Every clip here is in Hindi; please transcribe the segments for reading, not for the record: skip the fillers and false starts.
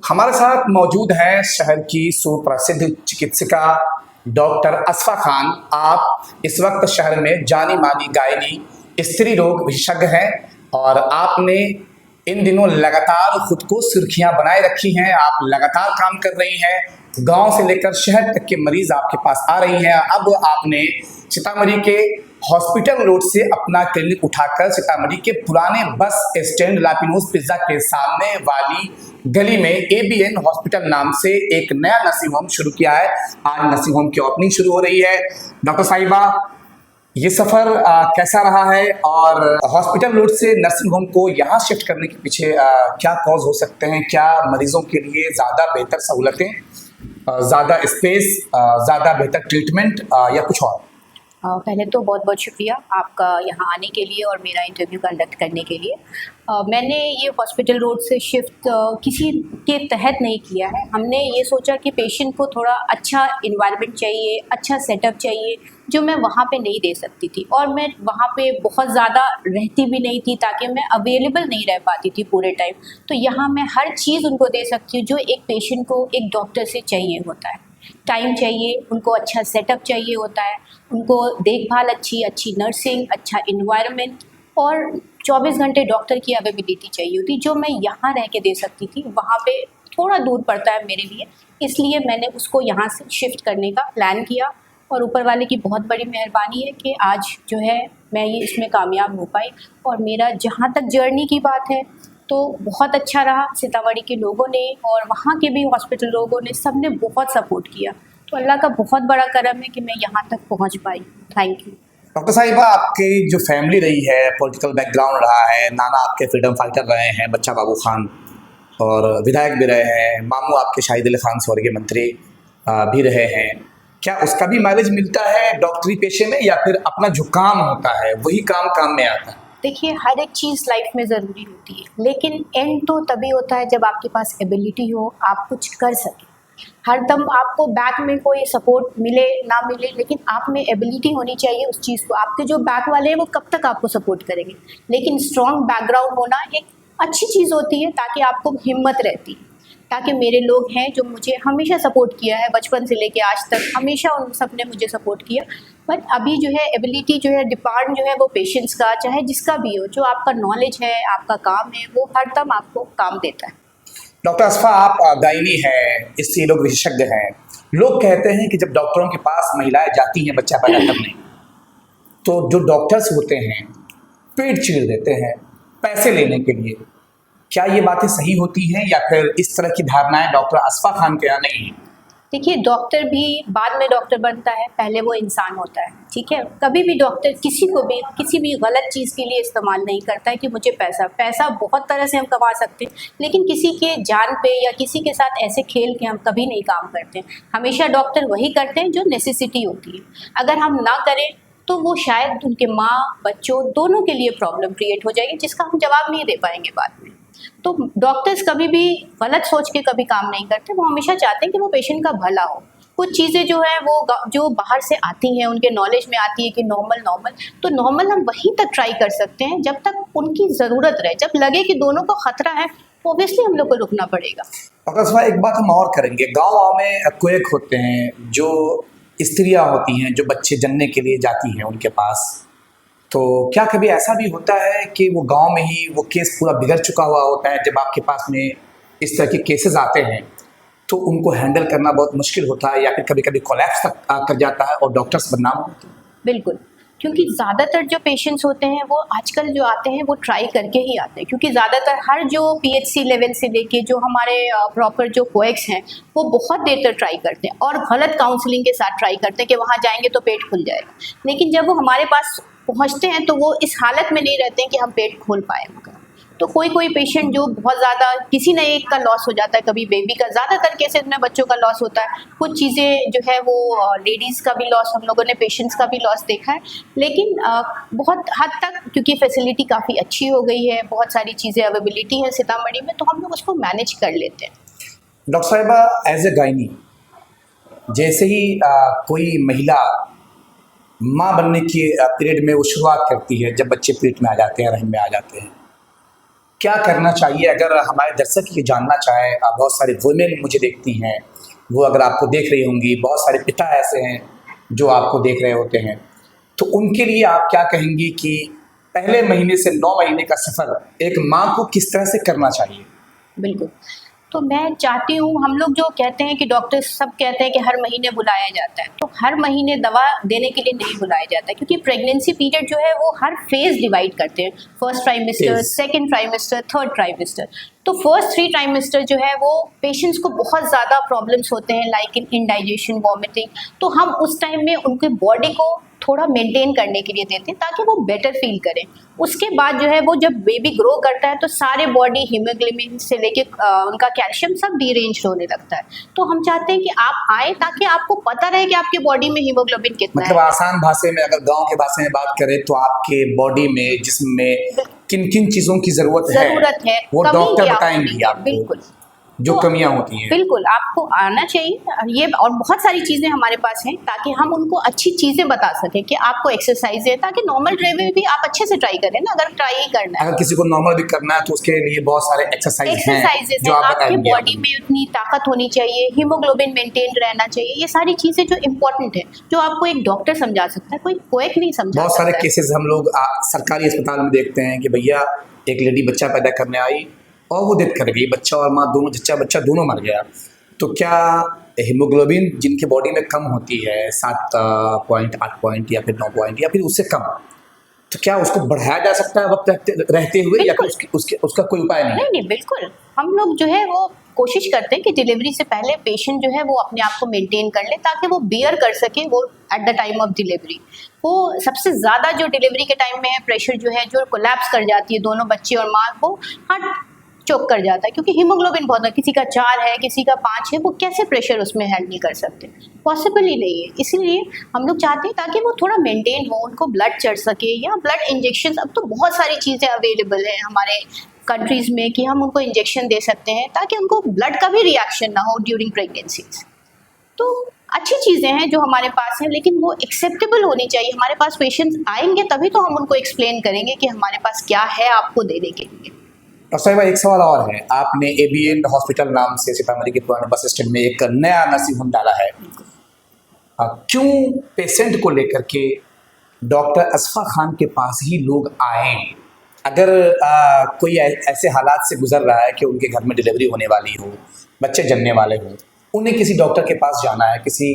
हमारे साथ मौजूद हैं शहर की सुप्रसिद्ध चिकित्सिका डॉक्टर असफा खान। आप इस वक्त शहर में जानी मानी गायनी स्त्री रोग विशेषज्ञ हैं और आपने इन दिनों लगातार खुद को सुर्खियां बनाए रखी हैं। आप लगातार काम कर रही हैं, गांव से लेकर शहर तक के मरीज आपके पास आ रही हैं। अब आपने सीतामढ़ी के हॉस्पिटल रोड से अपना क्लिनिक उठाकर सीतामढ़ी के पुराने बस स्टैंड लापिनोज पिज्जा के सामने वाली गली में एबीएन हॉस्पिटल नाम से एक नया नर्सिंग होम शुरू किया है। आज नर्सिंग होम की ओपनिंग शुरू हो रही है। डॉक्टर साहिबा, ये सफर कैसा रहा है और हॉस्पिटल रोड से नर्सिंग होम को यहाँ शिफ्ट करने के पीछे क्या कॉज हो सकते हैं? क्या मरीजों के लिए ज़्यादा बेहतर सहूलतें, ज़्यादा स्पेस, ज़्यादा बेहतर ट्रीटमेंट या कुछ और? पहले तो बहुत बहुत शुक्रिया आपका यहाँ आने के लिए और मेरा इंटरव्यू कंडक्ट करने के लिए। मैंने ये हॉस्पिटल रोड से शिफ्ट किसी के तहत नहीं किया है। हमने ये सोचा कि पेशेंट को थोड़ा अच्छा इन्वायरमेंट चाहिए, अच्छा सेटअप चाहिए, जो मैं वहाँ पे नहीं दे सकती थी। और मैं वहाँ पे बहुत ज़्यादा रहती भी नहीं थी ताकि मैं अवेलेबल नहीं रह पाती थी पूरे टाइम। तो यहाँ मैं हर चीज़ उनको दे सकती हूँ जो एक पेशेंट को एक डॉक्टर से चाहिए होता है। टाइम चाहिए, उनको अच्छा सेटअप चाहिए होता है, उनको देखभाल अच्छी नर्सिंग, अच्छा इन्वायरमेंट और 24 घंटे डॉक्टर की अवेलेबिलिटी चाहिए होती, जो मैं यहाँ रह के दे सकती थी। वहाँ पे थोड़ा दूर पड़ता है मेरे लिए, इसलिए मैंने उसको यहाँ से शिफ्ट करने का प्लान किया। और ऊपर वाले की बहुत बड़ी मेहरबानी है कि आज जो है मैं ये इसमें कामयाब हो पाई। और मेरा जहाँ तक जर्नी की बात है तो बहुत अच्छा रहा। सीतामढ़ी के लोगों ने और वहाँ के भी हॉस्पिटल लोगों ने, सब ने बहुत सपोर्ट किया। तो अल्लाह का बहुत बड़ा करम है कि मैं यहाँ तक पहुँच पाई। Thank you. डॉक्टर साहिबा, आपकी जो फैमिली रही है, पॉलिटिकल बैकग्राउंड रहा है, नाना आपके फ्रीडम फाइटर रहे हैं, बच्चा बाबू खान, और विधायक भी रहे हैं, मामू आपके शाहिद अली खान स्वर्गीय मंत्री भी रहे हैं। क्या उसका भी माइलेज मिलता है डॉक्टरी पेशे में, या फिर अपना जो काम होता है वही काम में आता है? देखिए, हर एक चीज़ लाइफ में ज़रूरी होती है, लेकिन एंड तो तभी होता है जब आपके पास एबिलिटी हो, आप कुछ कर सकें। हरदम आपको बैक में कोई सपोर्ट मिले ना मिले, लेकिन आप में एबिलिटी होनी चाहिए उस चीज़ को। आपके जो बैक वाले हैं वो कब तक आपको सपोर्ट करेंगे, लेकिन स्ट्रॉन्ग बैकग्राउंड होना एक अच्छी चीज़ होती है, ताकि आपको हिम्मत रहती है। ताकि मेरे लोग हैं जो मुझे हमेशा सपोर्ट किया है, बचपन से लेके आज तक हमेशा उन सब ने मुझे सपोर्ट किया। बट अभी जो है एबिलिटी जो है, डिपार्ट जो है वो पेशेंट्स का, चाहे जिसका भी हो, जो आपका नॉलेज है, आपका काम है, वो हरदम आपको काम देता है। डॉक्टर असफा, आप गायनी हैं, स्त्री रोग विशेषज्ञ हैं। लोग कहते हैं कि जब डॉक्टरों के पास महिलाएं जाती हैं बच्चा पैदा करने, तो जो डॉक्टर्स होते हैं पेट चीर देते हैं पैसे लेने के लिए। क्या ये बातें सही होती हैं, या फिर इस तरह की धारणाएं डॉक्टर असफा खान के यहाँ नहीं है? देखिए, डॉक्टर भी बाद में डॉक्टर बनता है, पहले वो इंसान होता है, ठीक है। कभी भी डॉक्टर किसी को भी किसी भी गलत चीज़ के लिए इस्तेमाल नहीं करता है कि मुझे पैसा बहुत तरह से हम कमा सकते हैं, लेकिन किसी के जान पे या किसी के साथ ऐसे खेल के हम कभी नहीं काम करते हैं। हमेशा डॉक्टर वही करते हैं जो नेसेसिटी होती है। अगर हम ना करें तो वो शायद उनके माँ बच्चों दोनों के लिए प्रॉब्लम क्रिएट हो जाएगी, जिसका हम जवाब नहीं दे पाएंगे बाद में। तो डॉक्टर्स कभी भी गलत सोच के कभी काम नहीं करते, वो हमेशा चाहते हैं कि वो पेशेंट का भला हो। कुछ चीज़ें जो है वो जो बाहर से आती हैं, उनके नॉलेज में आती है कि नॉर्मल, तो नॉर्मल हम वहीं तक ट्राई कर सकते हैं जब तक उनकी ज़रूरत रहे। जब लगे कि दोनों को खतरा है, ऑब्वियसली हम लोग को रुकना पड़ेगा। डॉक्टर, एक बात हम और करेंगे। गाँव में क्लिनिक होते हैं, जो स्त्रियाँ होती हैं जो बच्चे जनने के लिए जाती हैं उनके पास, तो क्या कभी ऐसा भी होता है कि वो गांव में ही वो केस पूरा बिगड़ चुका हुआ होता है, जब आपके पास में इस तरह के केसेस आते हैं तो उनको हैंडल करना बहुत मुश्किल होता है, या फिर कभी कभी कोलैप्स तक कर जाता है और डॉक्टर्स बदनाम होते हैं? बिल्कुल, क्योंकि ज़्यादातर जो पेशेंट्स होते हैं वो आजकल जो आते हैं वो ट्राई करके ही आते हैं। क्योंकि ज़्यादातर हर जो पीएचसी लेवल से लेके जो हमारे प्रॉपर जो कोएक्स हैं, वो बहुत देर तक ट्राई करते हैं और गलत काउंसलिंग के साथ ट्राई करते हैं कि वहाँ जाएंगे तो पेट खुल जाएगा। लेकिन जब वो हमारे पास पहुँचते हैं तो वो इस हालत में नहीं रहते हैं कि हम पेट खोल पाए उनका। तो कोई पेशेंट जो बहुत ज़्यादा, किसी न एक का लॉस हो जाता है, कभी बेबी का, ज़्यादातर केसेस में बच्चों का लॉस होता है। कुछ चीज़ें जो है वो लेडीज़ का भी लॉस, हम लोगों ने पेशेंट्स का भी लॉस देखा है। लेकिन बहुत हद तक, क्योंकि फैसिलिटी काफ़ी अच्छी हो गई है, बहुत सारी चीज़ें अवेलेबिलिटी है सीतामढ़ी में, तो हम लोग उसको मैनेज कर लेते हैं। डॉक्टर साहिबा, एज ए गायनी, जैसे ही कोई महिला माँ बनने की पीरियड में वो शुरुआत करती है, जब बच्चे पेट में आ जाते हैं, रहम में आ जाते हैं, क्या करना चाहिए अगर हमारे दर्शक ये जानना चाहें? बहुत सारे वुमेन मुझे देखती हैं, वो अगर आपको देख रही होंगी, बहुत सारे पिता ऐसे हैं जो आपको देख रहे होते हैं, तो उनके लिए आप क्या कहेंगी कि पहले महीने से 9 महीने का सफ़र एक माँ को किस तरह से करना चाहिए? बिल्कुल। तो मैं चाहती हूँ, हम लोग जो कहते हैं कि डॉक्टर सब कहते हैं कि हर महीने बुलाया जाता है, तो हर महीने दवा देने के लिए नहीं बुलाया जाता है, क्योंकि प्रेगनेंसी पीरियड जो है वो हर फेज डिवाइड करते हैं, first trimester, Phase. Second trimester, third trimester. तो फर्स्ट 3 ट्राइमेस्टर जो है वो पेशेंट्स को बहुत ज़्यादा प्रॉब्लम्स होते हैं, लाइक इन इंडाइजेशन, वॉमिटिंग। तो हम उस टाइम में उनके बॉडी को थोड़ा मेंटेन करने के लिए देते हैं ताकि वो बेटर फील करें। उसके बाद जो है वो जब बेबी ग्रो करता है तो सारे बॉडी हीमोग्लोबिन से लेके उनका कैल्शियम सब डीरेंज होने लगता है। तो हम चाहते हैं कि आप आए ताकि आपको पता रहे कि आपके बॉडी में हीमोग्लोबिन कितना मतलब है। आसान भाषा में, अगर गांव के भाषा में बात करें, तो आपके बॉडी में, जिस्म में किन किन चीज़ों की ज़रूरत है, वो कमी डॉक्टर क्या बताएंगी होती है। आपको, बिल्कुल, जो तो कमियां होती हैं। बिल्कुल आपको आना चाहिए। ये और बहुत सारी चीज़ें हमारे पास हैं ताकि हम उनको अच्छी चीज़ें बता सकें कि आपको एक्सरसाइज है, ताकि नॉर्मल ड्रे में भी आप अच्छे से ट्राई करें ना, अगर ट्राई ही करना है। अगर किसी को नॉर्मल भी करना है तो उसके लिए बहुत सारे एक्सरसाइजेज एक्सरसाइजेस जो हैं, आप आपके बताएंगे बॉडी आपको। में उतनी ताकत होनी चाहिए, हीमोग्लोबिन मेंटेन रहना चाहिए। ये सारी चीज़ें जो इम्पोर्टेंट है, जो आपको एक डॉक्टर समझा सकता है, कोई कोएक नहीं समझा बहुत सकता सारे है। केसेस हम लोग सरकारी अस्पताल में देखते हैं कि भैया एक लेडी बच्चा पैदा करने आई और वो डेथ कर गई, बच्चा और माँ दोनों, बच्चा दोनों मर गया। तो क्या हीमोग्लोबिन जिनके बॉडी में कम होती है, 7 पॉइंट, 8 पॉइंट या फिर 9 पॉइंट या फिर उससे कम, तो क्या उसको बढ़ाया जा सकता है वक्त रहते हुए, या फिर बिल्कुल। उसका कोई उपाय नहीं? नहीं नहीं, बिल्कुल। हम लोग जो है वो कोशिश करते हैं कि डिलीवरी से पहले पेशेंट जो है वो अपने आप को मेंटेन कर ले ताकि वो बियर कर सके वो at the time of delivery. वो सबसे ज़्यादा जो डिलीवरी के टाइम में है प्रेशर जो है, जो कोलैप्स कर जाती है दोनों बच्चे और माँ को, हार्ट चोक कर जाता है, क्योंकि हीमोग्लोबिन बहुत है, किसी का 4 है, किसी का 5 है, वो कैसे प्रेशर उसमें हैंडल कर सकते हैं? पॉसिबल ही नहीं है। इसीलिए हम लोग चाहते हैं ताकि वो थोड़ा मेंटेन हो, उनको ब्लड चढ़ सके या ब्लड इंजेक्शन। अब तो बहुत सारी चीज़ें अवेलेबल हैं हमारे कंट्रीज़ में कि हम उनको इंजेक्शन दे सकते हैं ताकि उनको ब्लड का भी रिएक्शन ना हो ड्यूरिंग प्रेगनेंसीज। तो अच्छी चीज़ें हैं जो हमारे पास हैं, लेकिन वो एक्सेप्टेबल होनी चाहिए। हमारे पास पेशेंट्स आएंगे तभी तो हम उनको एक्सप्लेन करेंगे कि हमारे पास क्या है आपको देने के लिए। और सही भाई, एक सवाल और है। आपने एबीएन हॉस्पिटल नाम से सीतामढ़ी के पुराने बस स्टैंड में एक नया नर्सिंग होम डाला है। क्यों पेशेंट को लेकर के डॉक्टर असफा खान के पास ही लोग आए? अगर कोई ऐसे हालात से गुजर रहा है कि उनके घर में डिलीवरी होने वाली हो, बच्चे जन्मने वाले हो, उन्हें किसी डॉक्टर के पास जाना है, किसी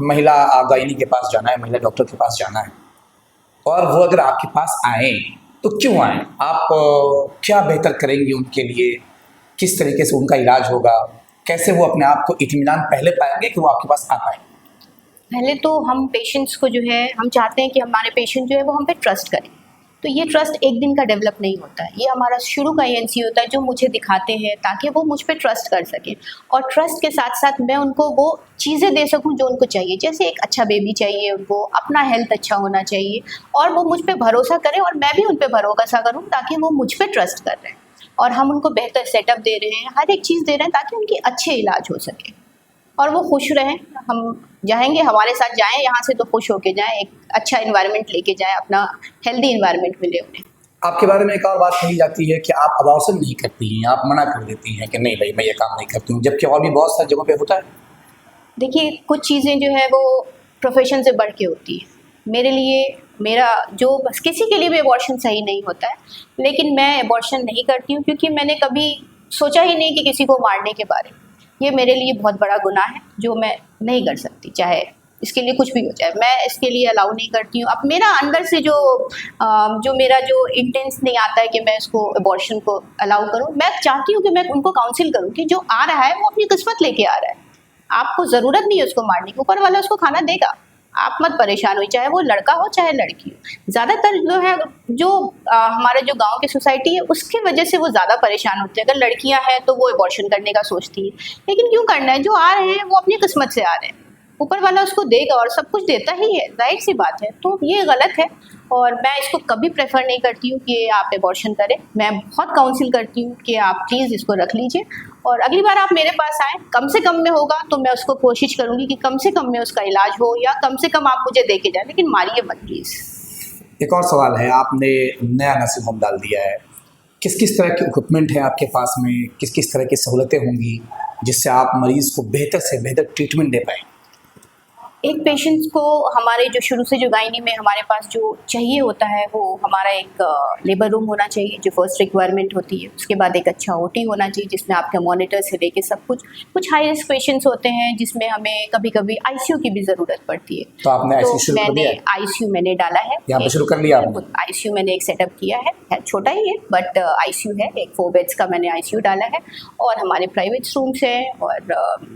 महिला गायनी के पास जाना है, महिला डॉक्टर के पास जाना है, और वो अगर आपके पास आए तो क्यों आए? आप क्या बेहतर करेंगे उनके लिए? किस तरीके से उनका इलाज होगा? कैसे वो अपने आप को इत्मीनान पहले पाएंगे कि वो आपके पास आ पाए? पहले तो हम पेशेंट्स को जो है, हम चाहते हैं कि हमारे पेशेंट जो है वो हम पे ट्रस्ट करें। तो ये ट्रस्ट एक दिन का डेवलप नहीं होता है, ये हमारा शुरू का एजेंसी होता है जो मुझे दिखाते हैं ताकि वो मुझ पे ट्रस्ट कर सकें, और ट्रस्ट के साथ साथ मैं उनको वो चीज़ें दे सकूं जो उनको चाहिए। जैसे एक अच्छा बेबी चाहिए उनको, अपना हेल्थ अच्छा होना चाहिए, और वो मुझ पे भरोसा करें और मैं भी उन पे भरोसा करूं ताकि वो मुझ पे ट्रस्ट कर रहे हैं, और हम उनको बेहतर सेटअप दे रहे हैं, हर एक चीज़ दे रहे हैं ताकि उनकी अच्छे इलाज हो सके और वो खुश रहें। हम जाएंगे, हमारे साथ जाएं यहाँ से तो खुश होके जाएं, एक अच्छा इन्वायरमेंट लेके जाएं, अपना हेल्दी इन्वायरमेंट मिले उन्हें। आपके बारे में एक और बात कही जाती है कि आप अबॉर्शन नहीं करती हैं, आप मना कर देती हैं कि नहीं भाई मैं ये काम नहीं करती हूँ, जबकि और भी बहुत सारी जगहों पे होता है। देखिए, कुछ चीज़ें जो है वो प्रोफेशन से बढ़ के होती है। मेरे लिए, मेरा जो, बस किसी के लिए भी अबॉर्शन सही नहीं होता है, लेकिन मैं अबॉर्शन नहीं करती हूँ क्योंकि मैंने कभी सोचा ही नहीं कि किसी को मारने के बारे में। ये मेरे लिए बहुत बड़ा गुनाह है जो मैं नहीं कर सकती, चाहे इसके लिए कुछ भी हो जाए, मैं इसके लिए अलाउ नहीं करती हूँ। अब मेरा अंदर से जो मेरा जो इंटेंस नहीं आता है कि मैं इसको अबॉर्शन को अलाउ करूँ। मैं चाहती हूँ कि मैं उनको काउंसिल करूँ कि जो आ रहा है वो अपनी किस्मत लेके आ रहा है, आपको ज़रूरत नहीं है उसको मारने की, ऊपर वाला उसको खाना देगा, आप मत परेशान हो, चाहे वो लड़का हो चाहे लड़की हो। ज़्यादातर जो है जो हमारे जो गांव की सोसाइटी है उसकी वजह से वो ज़्यादा परेशान होते हैं। अगर लड़कियां हैं तो वो अबॉर्शन करने का सोचती है, लेकिन क्यों करना है? जो आ रहे हैं वो अपनी किस्मत से आ रहे हैं, ऊपर वाला उसको देगा और सब कुछ देता ही है, जाहिर सी बात है। तो ये गलत है और मैं इसको कभी प्रेफर नहीं करती हूँ कि आप अबॉर्शन करें। मैं बहुत काउंसिल करती हूँ कि आप प्लीज़ इसको रख लीजिए, और अगली बार आप मेरे पास आएँ, कम से कम में होगा तो मैं उसको कोशिश करूँगी कि कम से कम में उसका इलाज हो, या कम से कम आप मुझे दे के जाए, लेकिन मारिए मत प्लीज़। एक और सवाल है, आपने नया नर्सिंग होम डाल दिया है, किस किस तरह के इक्विपमेंट हैं आपके पास में, किस किस तरह की सहूलतें होंगी जिससे आप मरीज़ को बेहतर से बेहतर ट्रीटमेंट दे पाएँ? एक पेशेंट्स को हमारे जो शुरू से जो गायनी में हमारे पास जो चाहिए होता है वो हमारा एक लेबर रूम होना चाहिए जो फर्स्ट रिक्वायरमेंट होती है। उसके बाद एक अच्छा ओटी होना चाहिए जिसमें आपका मॉनिटर से लेके सब कुछ हाई रिस्क पेशेंट्स होते हैं जिसमें हमें कभी कभी आईसीयू की भी ज़रूरत पड़ती है। तो आपने आईसीयू शुरू कर दिया है? आईसीयू मैंने डाला है, यहाँ पे शुरू कर लिया आपने? आईसीयू मैंने एक सेटअप किया है छोटा ही है बट आईसीयू है, एक 4 बेड्स का मैंने आईसीयू डाला है और हमारे प्राइवेट रूम्स हैं और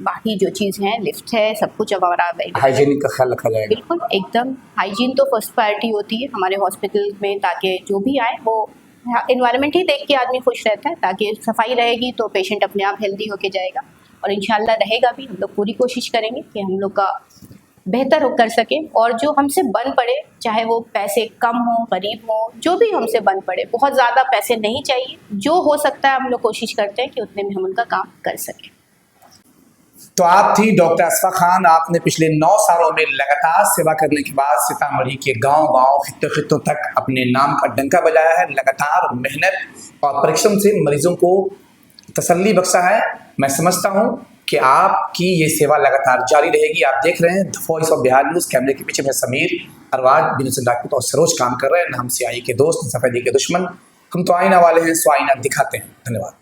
बाकी जो चीज़ हैं लिफ्ट है, सब कुछ हमारा हाइजीनिक का ख्याल रखा जाएगा? बिल्कुल एकदम। हाइजीन तो फर्स्ट प्रायोरिटी होती है हमारे हॉस्पिटल में ताकि जो भी आए वो इन्वायरमेंट ही देख के आदमी खुश रहता है। ताकि सफाई रहेगी तो पेशेंट अपने आप हेल्दी होके जाएगा और इंशाल्लाह रहेगा भी। हम लोग पूरी कोशिश करेंगे कि हम लोग का बेहतर कर सके और जो हमसे बन पड़े चाहे वो पैसे कम हो गरीब हो जो भी हमसे बन पड़े, बहुत ज़्यादा पैसे नहीं चाहिए, जो हो सकता है हम लोग कोशिश करते हैं कि उतने में हम उनका काम कर सकें। तो आप थी डॉक्टर असफा खान। आपने पिछले 9 सालों में लगातार सेवा करने के बाद सीतामढ़ी के गांव-गांव खित्तों तक अपने नाम का डंका बजाया है। लगातार मेहनत और परिश्रम से मरीजों को तसल्ली बख्शा है। मैं समझता हूं कि आपकी ये सेवा लगातार जारी रहेगी। आप देख रहे हैं the voice of Bihar news. कैमरे के पीछे में समीर, अरवाज, बिनुसन राजपूत और सरोज काम कर रहे हैं। न हम सियाही के दोस्त, न सफेदी के दुश्मन। हम तो आईना वाले हैं, सो आईना दिखाते हैं। धन्यवाद।